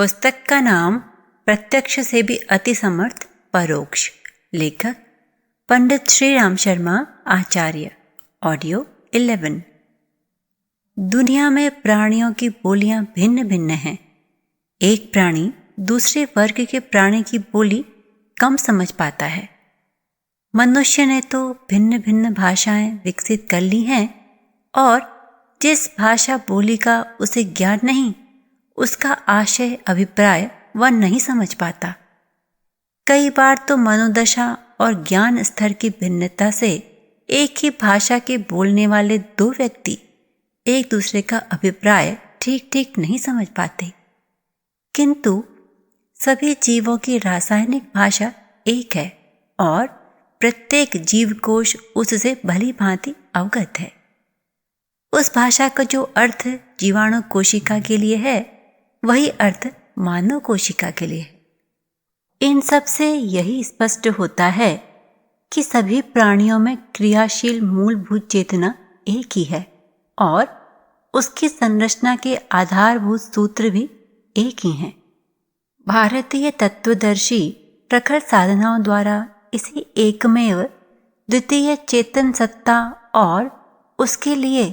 पुस्तक का नाम प्रत्यक्ष से भी अति समर्थ परोक्ष। लेखक पंडित श्री राम शर्मा आचार्य। ऑडियो 11। दुनिया में प्राणियों की बोलियां भिन्न भिन्न हैं। एक प्राणी दूसरे वर्ग के प्राणी की बोली कम समझ पाता है। मनुष्य ने तो भिन्न भिन्न भाषाएं विकसित कर ली हैं और जिस भाषा बोली का उसे ज्ञान नहीं, उसका आशय अभिप्राय वह नहीं समझ पाता। कई बार तो मनोदशा और ज्ञान स्तर की भिन्नता से एक ही भाषा के बोलने वाले दो व्यक्ति एक दूसरे का अभिप्राय ठीक ठीक नहीं समझ पाते, किंतु सभी जीवों की रासायनिक भाषा एक है और प्रत्येक जीवकोश उससे भली भांति अवगत है। उस भाषा का जो अर्थ जीवाणु कोशिका के लिए है, वही अर्थ मानव कोशिका के लिए है। इन सब से यही स्पष्ट होता है कि सभी प्राणियों में क्रियाशील मूलभूत चेतना एक ही है और उसकी संरचना के आधारभूत सूत्र भी एक ही हैं। भारतीय तत्वदर्शी प्रखर साधनाओं द्वारा इसी एकमेव द्वितीय चेतन सत्ता और उसके लिए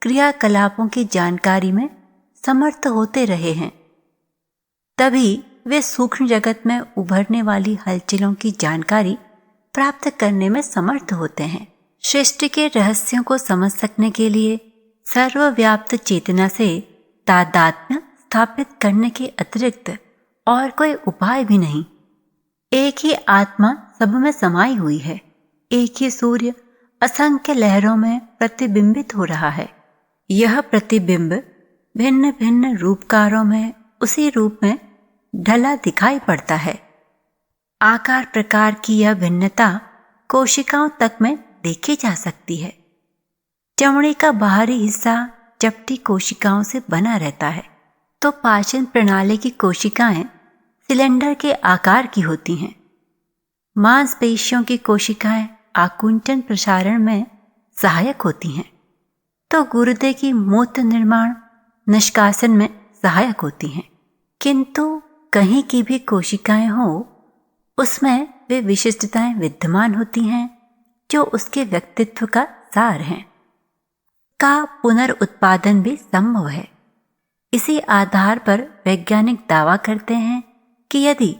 क्रियाकलापों की जानकारी में समर्थ होते रहे हैं। तभी वे सूक्ष्म जगत में उभरने वाली हलचलों की जानकारी प्राप्त करने में समर्थ होते हैं। सृष्टि के रहस्यों को समझ सकने के लिए सर्वव्याप्त चेतना से तादात्म्य स्थापित करने के अतिरिक्त और कोई उपाय भी नहीं। एक ही आत्मा सब में समाई हुई है। एक ही सूर्य असंख्य लहरों में प्रतिबिंबित हो रहा है। यह प्रतिबिंब भिन्न भिन्न रूपकारों में उसी रूप में ढला दिखाई पड़ता है। आकार प्रकार की यह भिन्नता कोशिकाओं तक में देखी जा सकती है। चमड़ी का बाहरी हिस्सा चपटी कोशिकाओं से बना रहता है, तो पाचन प्रणाली की कोशिकाएं सिलेंडर के आकार की होती हैं। मांसपेशियों की कोशिकाएं आकुंचन प्रसारण में सहायक होती हैं, तो गुर्दे की मूत्र निर्माण निष्कासन में सहायक होती हैं। किंतु कहीं की भी कोशिकाएं हो, उसमें वे विशिष्टताएं विद्यमान होती हैं जो उसके व्यक्तित्व का सार हैं। का पुनर्उत्पादन भी संभव है। इसी आधार पर वैज्ञानिक दावा करते हैं कि यदि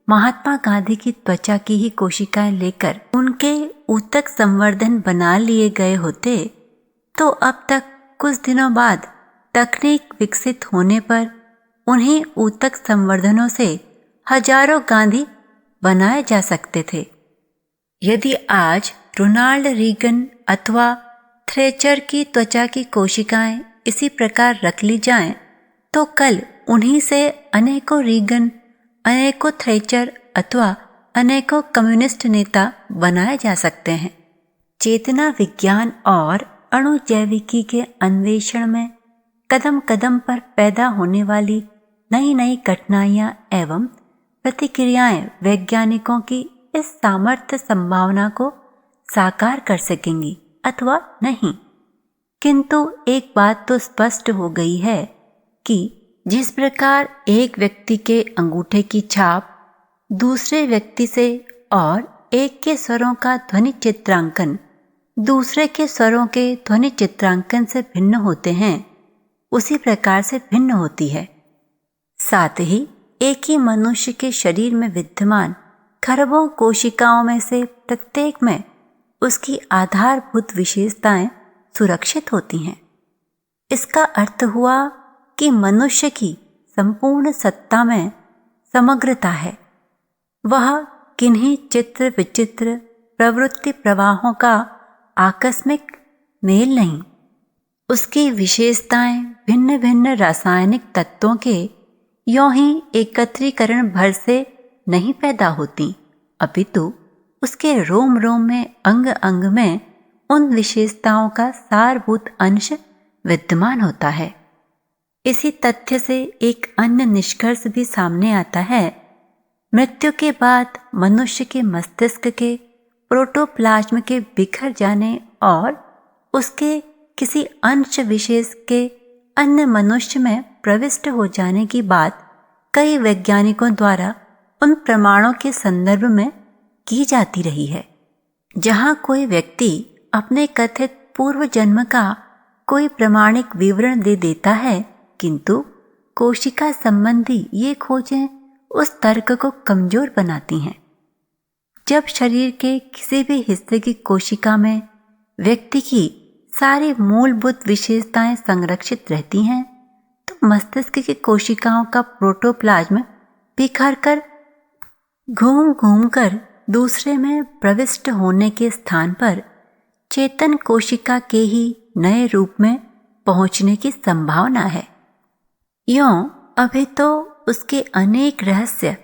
महात्मा गांधी की त्वचा की ही कोशिकाएं लेकर उनके ऊतक संवर्धन बना लिए गए होते, तो अब तक कुछ दिनों बाद तकनीक विकसित होने पर उन्हीं ऊतक संवर्धनों से हजारों गांधी बनाए जा सकते थे। यदि आज रोनाल्ड रीगन अथवा थ्रेचर की त्वचा की कोशिकाएं इसी प्रकार रख ली जाएं, तो कल उन्हीं से अनेकों रीगन, अनेकों थ्रेचर अथवा अनेकों कम्युनिस्ट नेता बनाए जा सकते हैं। चेतना विज्ञान और अणुजैविकी के अन्वेषण में कदम कदम पर पैदा होने वाली नई नई कठिनाइयां एवं प्रतिक्रियाएं वैज्ञानिकों की इस सामर्थ्य संभावना को साकार कर सकेंगी अथवा नहीं। किंतु एक बात तो स्पष्ट हो गई है कि जिस प्रकार एक व्यक्ति के अंगूठे की छाप दूसरे व्यक्ति से और एक के स्वरों का ध्वनि चित्रांकन दूसरे के स्वरों के ध्वनि चित्रांकन से भिन्न होते हैं, उसी प्रकार से भिन्न होती है। साथ ही एक ही मनुष्य के शरीर में विद्यमान खरबों कोशिकाओं में से प्रत्येक में उसकी आधारभूत विशेषताएं सुरक्षित होती हैं। इसका अर्थ हुआ कि मनुष्य की संपूर्ण सत्ता में समग्रता है। वह किन्हीं चित्र विचित्र प्रवृत्ति प्रवाहों का आकस्मिक मेल नहीं। उसकी विशेषताएं भिन्न भिन्न रासायनिक तत्वों के यों ही एकत्रीकरण भर से नहीं पैदा होती, अपितु उसके रोम रोम में अंग अंग में उन विशेषताओं का सारभूत अंश विद्यमान होता है। इसी तथ्य से एक अन्य निष्कर्ष भी सामने आता है। मृत्यु के बाद मनुष्य के मस्तिष्क के प्रोटोप्लाज्म के बिखर जाने और उसके किसी अंश विशेष के अन्य मनुष्य में प्रविष्ट हो जाने की बात कई वैज्ञानिकों द्वारा उन प्रमाणों के संदर्भ में की जाती रही है जहां कोई व्यक्ति अपने कथित पूर्व जन्म का कोई प्रमाणिक विवरण दे देता है, किंतु कोशिका संबंधी ये खोजें उस तर्क को कमजोर बनाती हैं। जब शरीर के किसी भी हिस्से की कोशिका में व्यक्ति की सारी मूलभूत विशेषताएं संरक्षित रहती हैं, तो मस्तिष्क की कोशिकाओं का प्रोटोप्लाज्म बिखर कर घूम घूम कर दूसरे में प्रविष्ट होने के स्थान पर चेतन कोशिका के ही नए रूप में पहुंचने की संभावना है। यों अभी तो उसके अनेक रहस्य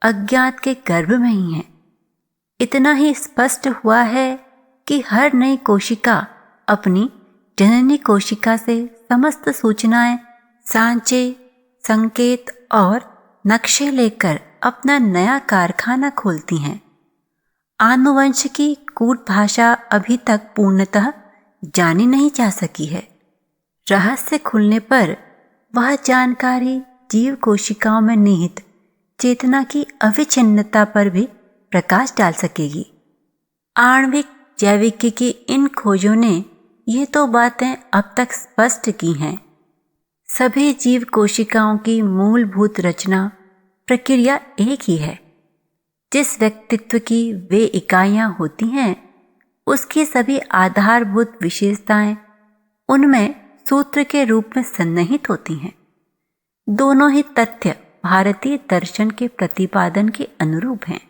अज्ञात के गर्भ में ही हैं। इतना ही स्पष्ट हुआ है कि हर नई कोशिका अपनी जननी कोशिका से समस्त सूचनाएं, सांचे, संकेत और नक्शे लेकर अपना नया कारखाना खोलती हैं। आनुवंशिकी कूट भाषा अभी तक पूर्णतः जानी नहीं जा सकी है। रहस्य खुलने पर वह जानकारी जीव कोशिकाओं में निहित चेतना की अविच्छिन्नता पर भी प्रकाश डाल सकेगी। आणविक जैविकी की इन खोजों ने ये तो बातें अब तक स्पष्ट की हैं। सभी जीव कोशिकाओं की मूलभूत रचना प्रक्रिया एक ही है। जिस व्यक्तित्व की वे इकाइयां होती हैं, उसकी सभी आधारभूत विशेषताएं उनमें सूत्र के रूप में सन्निहित होती हैं। दोनों ही तथ्य भारतीय दर्शन के प्रतिपादन के अनुरूप हैं।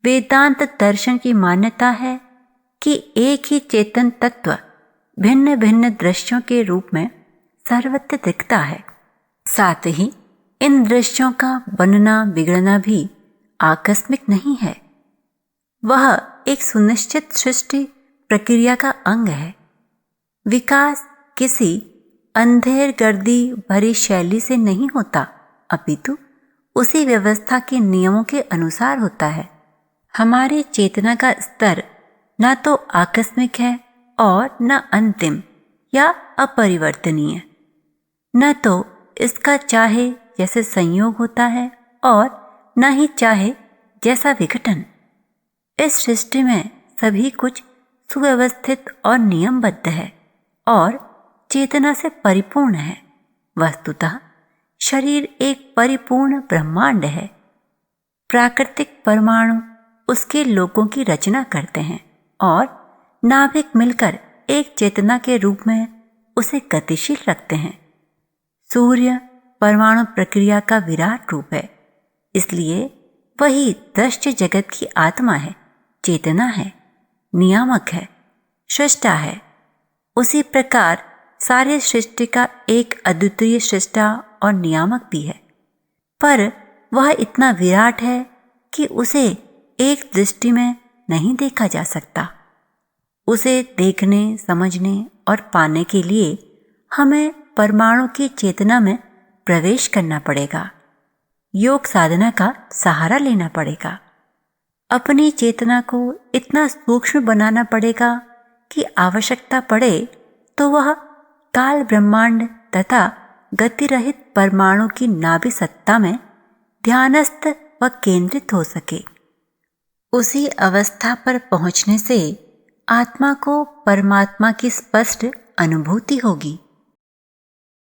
वेदांत दर्शन की मान्यता है कि एक ही चेतन तत्व भिन्न भिन्न दृश्यों के रूप में सर्वत्र दिखता है। साथ ही इन दृश्यों का बनना बिगड़ना भी आकस्मिक नहीं है। वह एक सुनिश्चित सृष्टि प्रक्रिया का अंग है। विकास किसी अंधेर गर्दी भरी शैली से नहीं होता, अपितु उसी व्यवस्था के नियमों के अनुसार होता है। हमारी चेतना का स्तर न तो आकस्मिक है और न अंतिम या अपरिवर्तनीय। न तो इसका चाहे जैसे संयोग होता है और न ही चाहे जैसा विघटन। इस सृष्टि में सभी कुछ सुव्यवस्थित और नियमबद्ध है और चेतना से परिपूर्ण है। वस्तुतः शरीर एक परिपूर्ण ब्रह्मांड है। प्राकृतिक परमाणु उसके लोकों की रचना करते हैं और नाभिक मिलकर एक चेतना के रूप में उसे गतिशील रखते हैं। सूर्य परमाणु प्रक्रिया का विराट रूप है, इसलिए वही दृश्य जगत की आत्मा है, चेतना है, नियामक है, सृष्टा है। उसी प्रकार सारे सृष्टि का एक अद्वितीय सृष्टा और नियामक भी है, पर वह इतना विराट है कि उसे एक दृष्टि में नहीं देखा जा सकता। उसे देखने, समझने और पाने के लिए हमें परमाणु की चेतना में प्रवेश करना पड़ेगा। योग साधना का सहारा लेना पड़ेगा। अपनी चेतना को इतना सूक्ष्म बनाना पड़ेगा कि आवश्यकता पड़े तो वह काल ब्रह्मांड तथा गति रहित परमाणु की नाभि सत्ता में ध्यानस्थ व केंद्रित हो सके। उसी अवस्था पर पहुंचने से आत्मा को परमात्मा की स्पष्ट अनुभूति होगी।